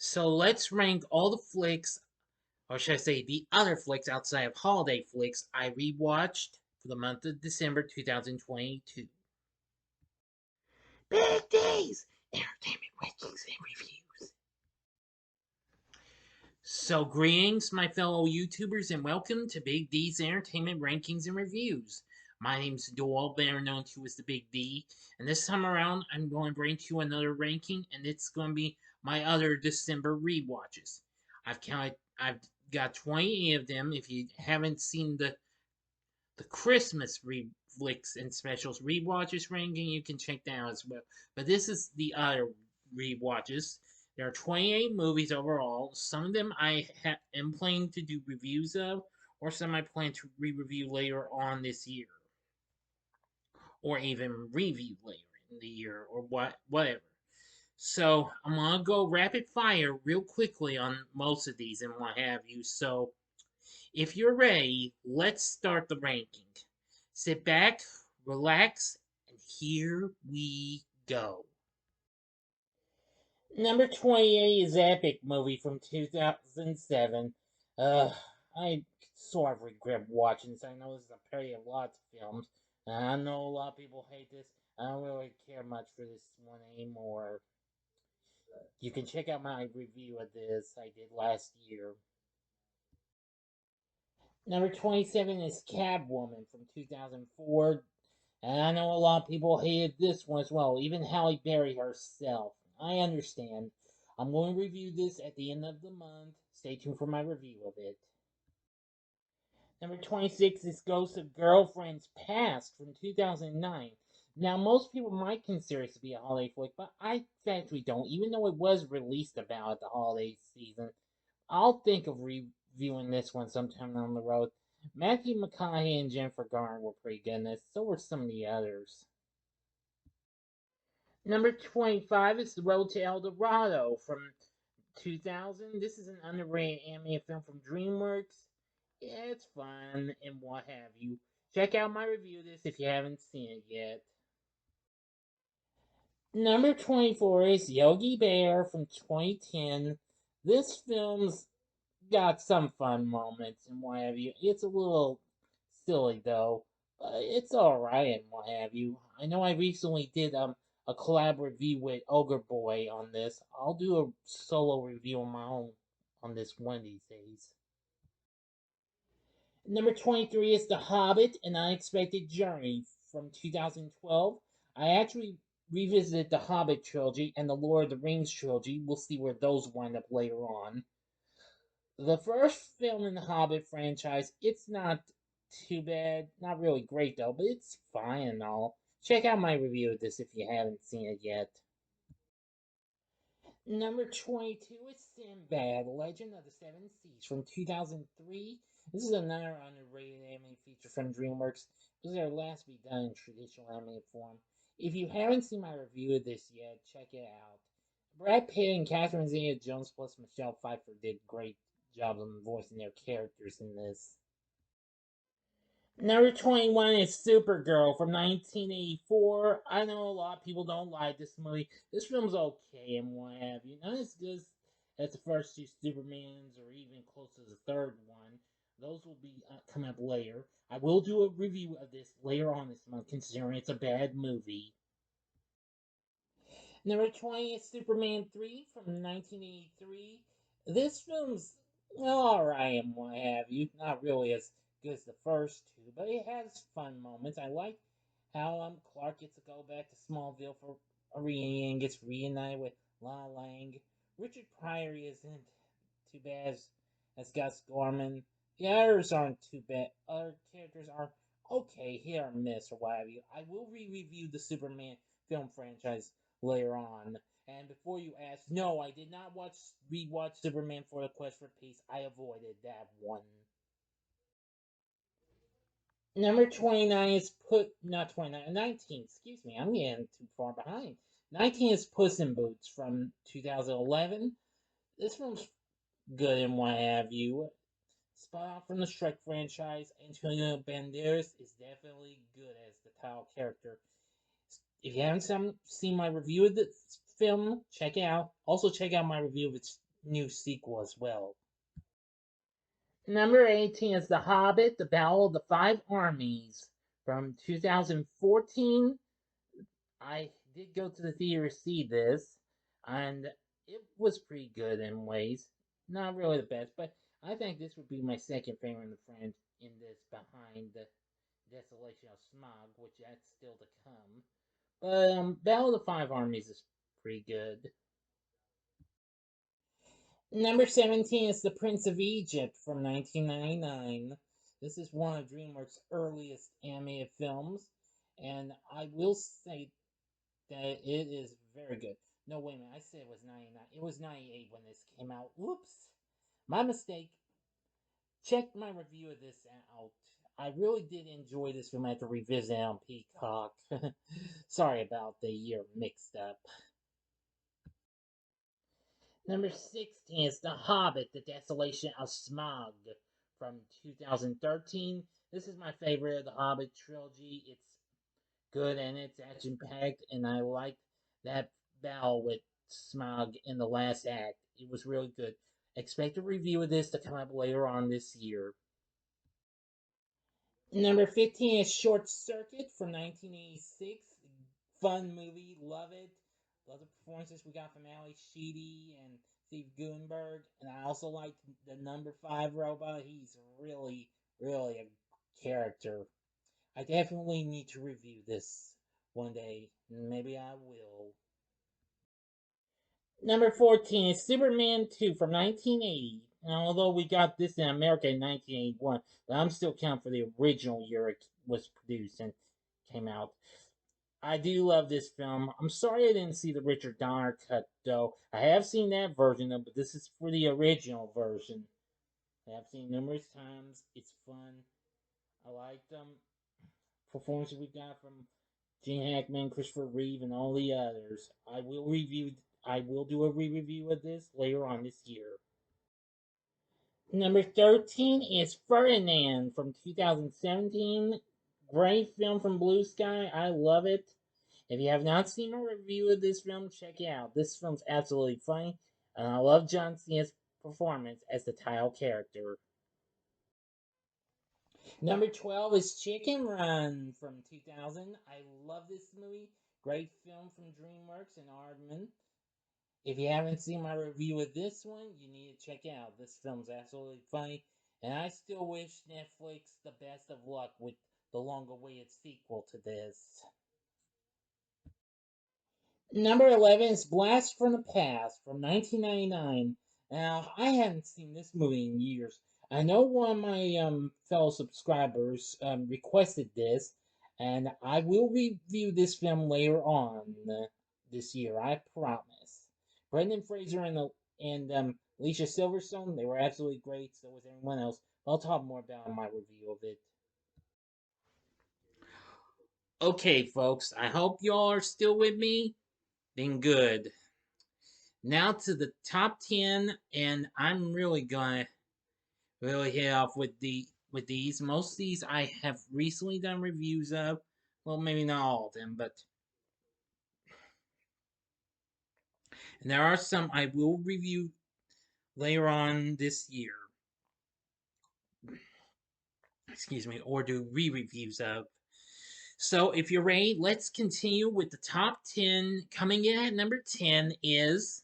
So let's rank all the flicks, or should I say the other flicks outside of holiday flicks I rewatched for the month of December 2022. Big D's! Entertainment rankings and reviews. So greetings, my fellow YouTubers, and welcome to Big D's Entertainment Rankings and Reviews. My name's Doyle, better known to as the Big D, and this time around I'm going to bring to you another ranking, and it's going to be my other December rewatches. I've got 20 of them. If you haven't seen the Christmas flicks and specials rewatches ranking, you can check that out as well. But this is the other rewatches. There are 28 movies overall. Some of them I am planning to do reviews of, or some I plan to re-review later on this year, or even review later in the year, or whatever. So I'm gonna go rapid fire real quickly on most of these and what have you. So if you're ready, let's start the ranking. Sit back, relax, and here we go. Number 28 is Epic movie from 2007. Uh, I sort of regret watching this. I know this is a parody of lots of films. And I know a lot of people hate this. I don't really care much for this one anymore. You can check out my review of this I did last year. Number 27 is Catwoman from 2004. And I know a lot of people hated this one as well, even Halle Berry herself. I understand. I'm going to review this at the end of the month. Stay tuned for my review of it. Number 26 is Ghost of Girlfriend's Past from 2009. Now, most people might consider it to be a holiday flick, but I actually don't. Even though it was released about the holiday season, I'll think of reviewing this one sometime down the road. Matthew McConaughey and Jennifer Garner were pretty good in this. So were some of the others. Number 25 is The Road to El Dorado from 2000. This is an underrated animated film from DreamWorks. Yeah, it's fun and what have you. Check out my review of this if you haven't seen it yet. Number 24 is Yogi Bear from 2010. This film's got some fun moments and what have you. It's a little silly though, but it's alright and what have you. I know I recently did a collab review with Ogre Boy on this. I'll do a solo review on my own on this one of these days. Number 23 is The Hobbit: An Unexpected Journey from 2012. I actually revisited the Hobbit trilogy and the Lord of the Rings trilogy. We'll see where those wind up later on. The first film in the Hobbit franchise, it's not too bad. Not really great though, but it's fine and all. Check out my review of this if you haven't seen it yet. Number 22 is Sinbad, Legend of the Seven Seas from 2003. This is another underrated anime feature from DreamWorks. This is their last to be done in traditional anime form. If you haven't seen my review of this yet, check it out. Brad Pitt and Catherine Zeta-Jones plus Michelle Pfeiffer did great jobs on voicing their characters in this. Number 21 is Supergirl from 1984. I know a lot of people don't like this movie. This film's okay and what have you. Not as good as the first two Supermans or even close to the third one. Those will be coming up later. I will do a review of this later on this month, considering it's a bad movie. Number 20 is Superman 3 from 1983. This film's alright and what have you. Not really as good as the first two, but it has fun moments. I like how Clark gets to go back to Smallville for a reunion and gets reunited with Lana Lang. Richard Pryor isn't too bad as Gus Gorman. The others aren't too bad. Other characters are okay, hit or miss or what have you. I will re-review the Superman film franchise later on. And before you ask, no, I did not rewatch Superman for the Quest for Peace. I avoided that one. Number 29 is not 29, 19, excuse me, I'm getting too far behind. 19 is Puss in Boots from 2011. This film's good and what have you. Spot on from the Shrek franchise, Antonio Banderas is definitely good as the title character. If you haven't seen my review of this film, check it out. Also, check out my review of its new sequel as well. Number 18 is The Hobbit, The Battle of the Five Armies from 2014. I did go to the theater to see this, and it was pretty good in ways. Not really the best, but I think this would be my second favorite in the friend in this behind the Desolation of Smog, which that's still to come. But Battle of the Five Armies is pretty good. Number 17 is The Prince of Egypt from 1999. This is one of DreamWorks' earliest animated films, and I will say that it is very good. No, wait a minute, I said it was 99. It was 98 when this came out. Whoops! My mistake. Check my review of this out. I really did enjoy this film after revisiting on Peacock. Sorry about the year mixed up. Number 16 is The Hobbit, The Desolation of Smog from 2013. This is my favorite of the Hobbit trilogy. It's good and it's action packed, and I like that battle with Smog in the last act. It was really good. Expect a review of this to come up later on this year. Number 15 is Short Circuit from 1986. Fun movie, love it. Love the performances we got from Ali Sheedy and Steve Guttenberg. And I also like the number 5 robot. He's really, really a character. I definitely need to review this one day. Maybe I will. Number 14 is Superman 2 from 1980. And although we got this in America in 1981, but I'm still counting for the original year it was produced and came out. I do love this film. I'm sorry I didn't see the Richard Donner cut, though. I have seen that version, though, but this is for the original version. I have seen numerous times. It's fun. I like them. Performances we got from Gene Hackman, Christopher Reeve, and all the others. I will do a re-review of this later on this year. Number 13 is Ferdinand from 2017. Great film from Blue Sky. I love it. If you have not seen a review of this film, check it out. This film's absolutely funny, and I love John Cena's performance as the title character. Number 12 is Chicken Run from 2000. I love this movie. Great film from DreamWorks and Aardman. If you haven't seen my review of this one, you need to check it out. This film's absolutely funny, and I still wish Netflix the best of luck with the long-awaited sequel to this. Number 11 is Blast from the Past from 1999. Now, I haven't seen this movie in years. I know one of my fellow subscribers requested this, and I will review this film later on this year, I promise. Brendan Fraser and Alicia Silverstone, they were absolutely great, so was everyone else. I'll talk more about my review of it. Okay, folks, I hope y'all are still with me. Been good. Now to the top 10, and I'm really gonna really hit off with these. Most of these I have recently done reviews of. Well, maybe not all of them, but and there are some I will review later on this year. Excuse me, or do re-reviews of. So if you're ready, let's continue with the top 10. Coming in at number 10 is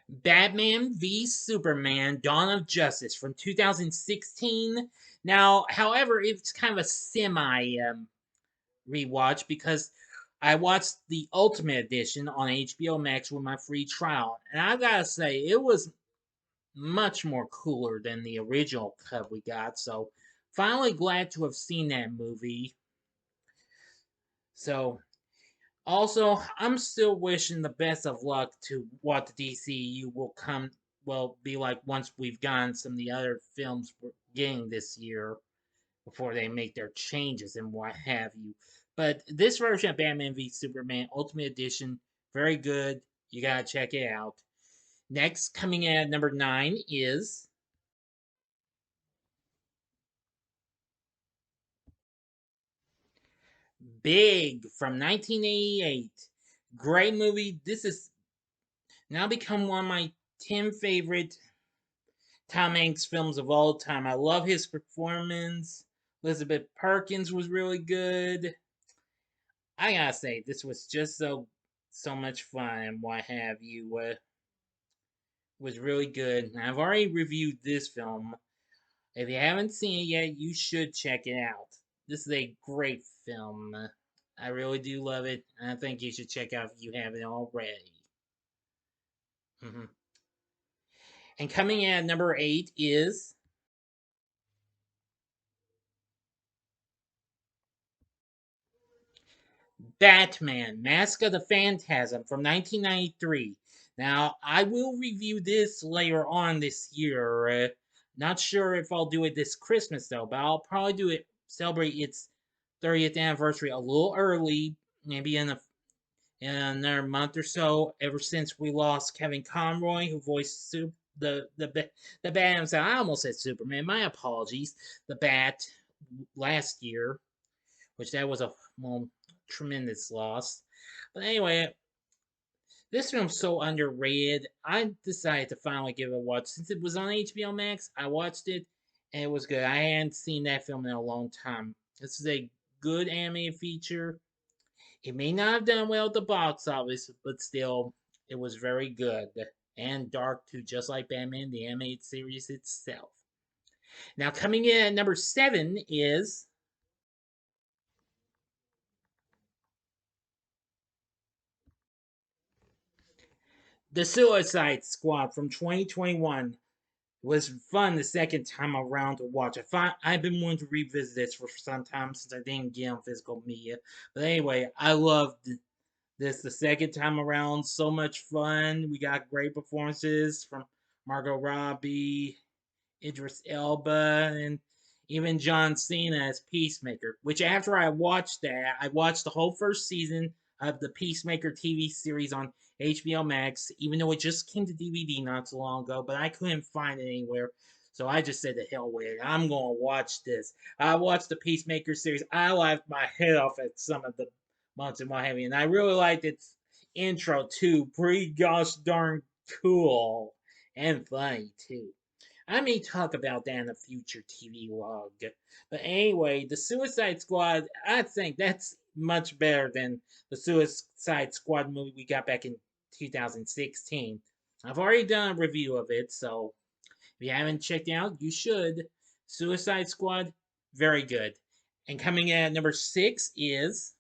Batman v Superman: Dawn of Justice from 2016. Now, however, it's kind of a semi rewatch because I watched the Ultimate Edition on HBO Max with my free trial, and I gotta say, it was much more cooler than the original cut we got. So, finally glad to have seen that movie. So, also, I'm still wishing the best of luck to what the DCU will be like once we've gotten some of the other films we're getting this year before they make their changes and what have you. But this version of Batman v Superman Ultimate Edition, very good. You gotta check it out. Next, coming in at number 9 is Big from 1988. Great movie. This has now become one of my 10 favorite Tom Hanks films of all time. I love his performance. Elizabeth Perkins was really good. I gotta say, this was just so much fun and what have you. Was really good. And I've already reviewed this film. If you haven't seen it yet, you should check it out. This is a great film. I really do love it, and I think you should check out if you haven't already. Mhm. And coming in at number 8 is Batman Mask of the Phantasm from 1993. Now, I will review this later on this year. Not sure if I'll do it this Christmas though, but I'll probably do it celebrate its 30th anniversary a little early, maybe in another month or so. Ever since we lost Kevin Conroy, who voiced the Bat. I almost said Superman. My apologies. The Bat last year, which that was a well, tremendous loss. But anyway, this film's so underrated. I decided to finally give it a watch since it was on HBO Max. I watched it and it was good. I hadn't seen that film in a long time. This is a good animated feature. It may not have done well at the box office, but still, it was very good and dark too, just like Batman the animated series itself. Now, coming in at number 7 is The Suicide Squad from 2021. It was fun the second time around to watch. I've been wanting to revisit this for some time since I didn't get on physical media. But anyway, I loved this the second time around. So much fun. We got great performances from Margot Robbie, Idris Elba, and even John Cena as Peacemaker. Which after I watched that, I watched the whole first season of the Peacemaker TV series on HBO Max, even though it just came to DVD not so long ago, but I couldn't find it anywhere. So I just said to hell with it. I'm gonna watch this. I watched the Peacemaker series. I laughed my head off at some of the months and what have you. And I really liked its intro too. Pretty gosh darn cool. And funny too. I may talk about that in a future TV log. But anyway, the Suicide Squad, I think that's much better than the Suicide Squad movie we got back in 2016. I've already done a review of it, so if you haven't checked it out, you should. Suicide Squad, very good. And coming in at number 6 is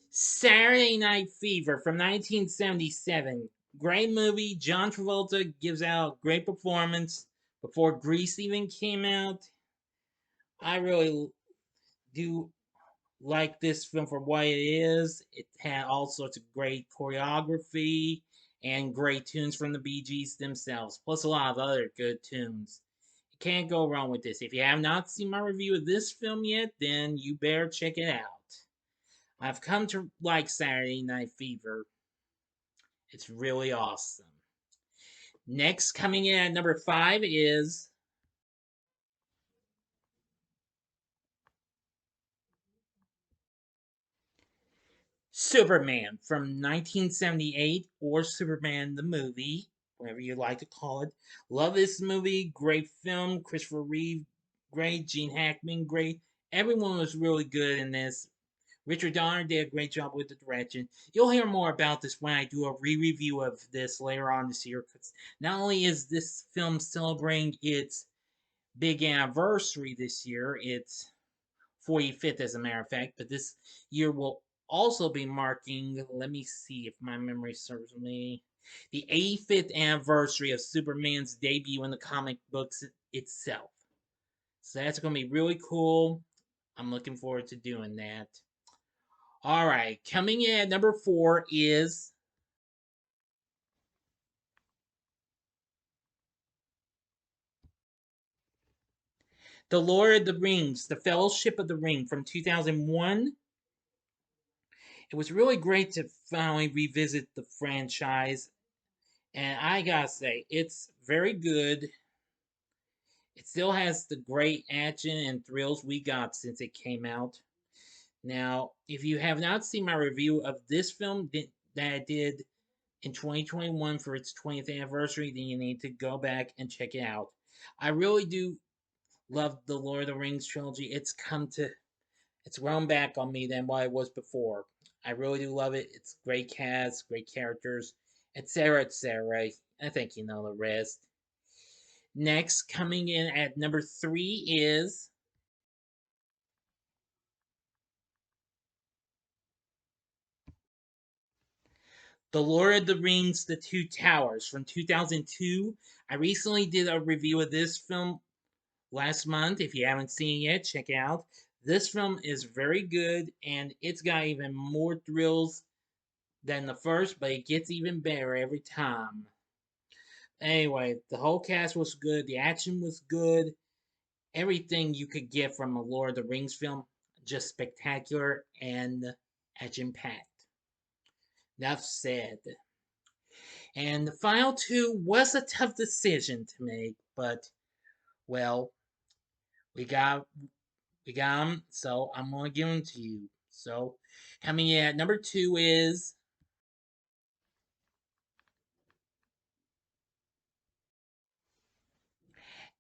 Saturday Night Fever from 1977. Great movie. John Travolta gives out great performance before Grease even came out. I really do like this film for what it is. It had all sorts of great choreography and great tunes from the Bee Gees themselves, plus a lot of other good tunes. You can't go wrong with this. If you have not seen my review of this film yet, then you better check it out. I've come to like Saturday Night Fever. It's really awesome. Next, coming in at number 5 is Superman from 1978 or Superman the movie, whatever you like to call it. Love this movie. Great film. Christopher Reeve, great. Gene Hackman, great. Everyone was really good in this. Richard Donner did a great job with the direction. You'll hear more about this when I do a re-review of this later on this year. Because not only is this film celebrating its big anniversary this year, it's 45th as a matter of fact, but this year will also be marking, let me see if my memory serves me, the 85th anniversary of Superman's debut in the comic books itself. So that's going to be really cool. I'm looking forward to doing that. All right, coming in at number 4 is The Lord of the Rings, The Fellowship of the Ring from 2001. It was really great to finally revisit the franchise, and I gotta say, it's very good. It still has the great action and thrills we got since it came out. Now, if you have not seen my review of this film that I did in 2021 for its 20th anniversary, then you need to go back and check it out. I really do love the Lord of the Rings trilogy. It's grown back on me than what it was before. I really do love it. It's great cast, great characters, etc., etc. I think you know the rest. Next, coming in at number 3 is The Lord of the Rings: The Two Towers from 2002. I recently did a review of this film last month. If you haven't seen it yet, check it out. This film is very good and it's got even more thrills than the first, but it gets even better every time. Anyway, the whole cast was good, the action was good, everything you could get from a Lord of the Rings film, just spectacular and action packed. Enough said. And the final two was a tough decision to make, but well, we got we got them, so I'm gonna give them to you. So, coming in at number 2 is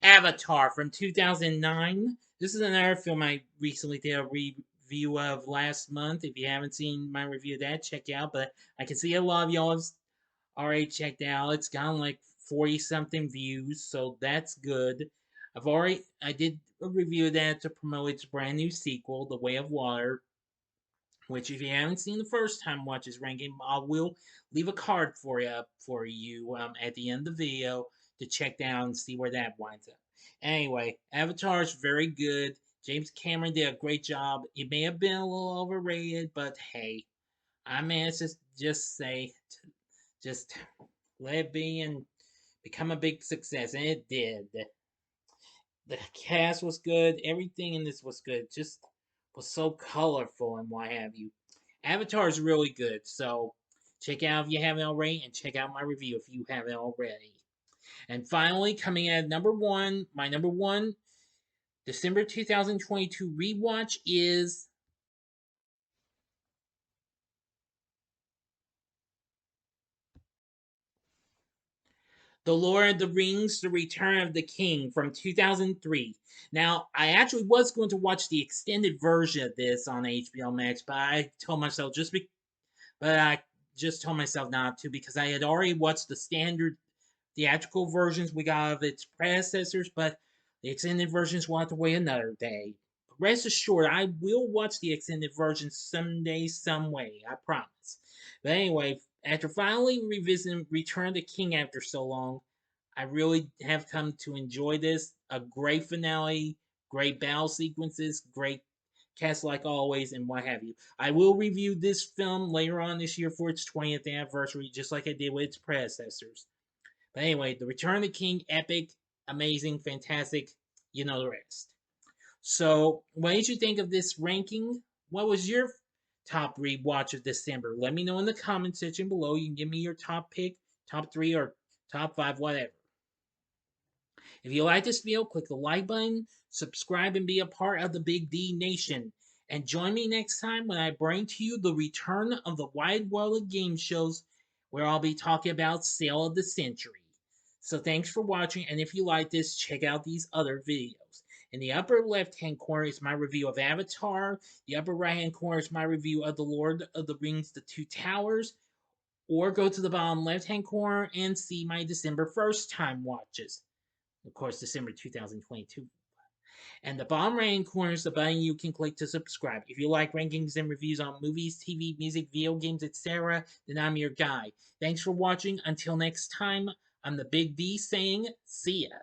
Avatar from 2009. This is another film I recently did a review of last month. If you haven't seen my review of that, check it out. But I can see a lot of y'all have already checked it out. It's gotten like 40 something views, so that's good. I did a review of that to promote its brand new sequel, The Way of Water, which if you haven't seen the first time watch this ranking, I will leave a card for you at the end of the video to check down and see where that winds up. Anyway, Avatar is very good. James Cameron did a great job. It may have been a little overrated, but hey, I managed to just say, just let it be and become a big success, and it did. The cast was good. Everything in this was good. Just was so colorful and what have you. Avatar is really good, so check out if you haven't already, and check out my review if you haven't already. And finally, coming at number 1, my number 1 December 2022 rewatch is The Lord of the Rings: The Return of the King from 2003. Now, I actually was going to watch the extended version of this on HBO Max, but I told myself but I just told myself not to because I had already watched the standard theatrical versions we got of its predecessors, but the extended versions will have to wait another day. Rest assured, I will watch the extended version someday, some way. I promise. But anyway, after finally revisiting Return of the King after so long, I really have come to enjoy this. A great finale, great battle sequences, great cast like always, and what have you. I will review this film later on this year for its 20th anniversary, just like I did with its predecessors. But anyway, The Return of the King, epic, amazing, fantastic, you know the rest. So, what did you think of this ranking? What was your top rewatch of December? Let me know in the comment section below. You can give me your top pick, top 3, or top 5, whatever. If you like this video, click the like button, subscribe, and be a part of the Big D Nation. And join me next time when I bring to you the return of the wide world of game shows, where I'll be talking about Sale of the Century. So thanks for watching, and if you like this, check out these other videos. In the upper left-hand corner is my review of Avatar. The upper right-hand corner is my review of The Lord of the Rings: The Two Towers. Or go to the bottom left-hand corner and see my December 1st time watches. Of course, December 2022. And the bottom right hand corner is the button you can click to subscribe. If you like rankings and reviews on movies, TV, music, video games, etc., then I'm your guy. Thanks for watching. Until next time, I'm the Big D saying, see ya.